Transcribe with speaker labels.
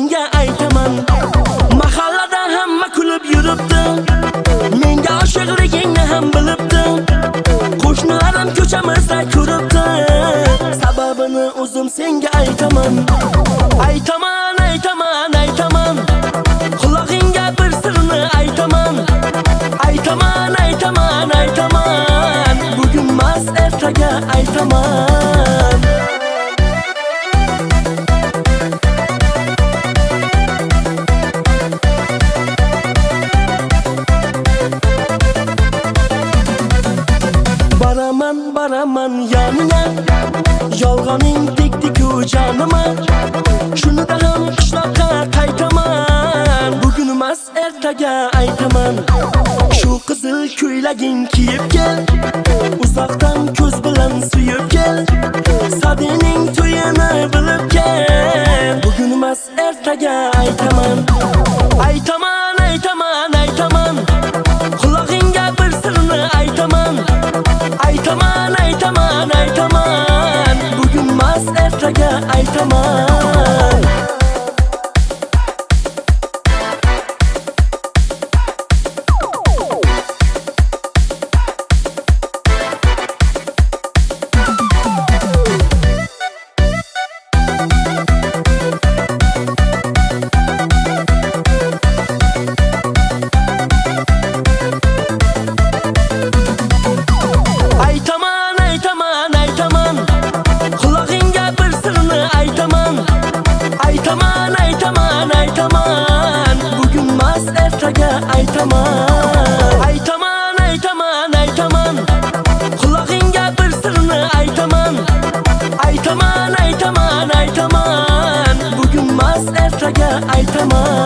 Speaker 1: senga aytaman. Mahallada hamma kulib yuribdi, menga oshiqligingni ham bilibdi. Qo'shnilarim ko'chamizda ko'ribdi, sababini o'zim senga aytaman. Aytaman, aytaman, aytaman, qulog'ingga bir sirni aytaman. Aytaman, aytaman, aytaman, bugun mas ertaga aytaman. Baraman, baraman yanına, yolg'oning tekdi-ku jonima. Shunida ham qishloqqa qaytaman, bugun mas ertaga aytaman. Shu qizil ko'ylaging kiyib kel, uzoqdan ko'z bilan suyib kel. Sadining to'yini bilib kel, bugun mas ertaga aytaman. Aytaman, aytaman, aytaman, qulog'ingga bir sirni aytaman. Aytaman, aytaman, aytaman, bugun mas ertaga aytaman. Aytaman, aytaman, aytaman, qulog'ingga bir sirni aytaman. Aytaman, aytaman, aytaman, bugun mas ertaga aytaman. Aytaman, aytaman, aytaman, qulog'ingga bir sirni aytaman. Aytaman, aytaman, aytaman, bugun mas ertaga aytaman.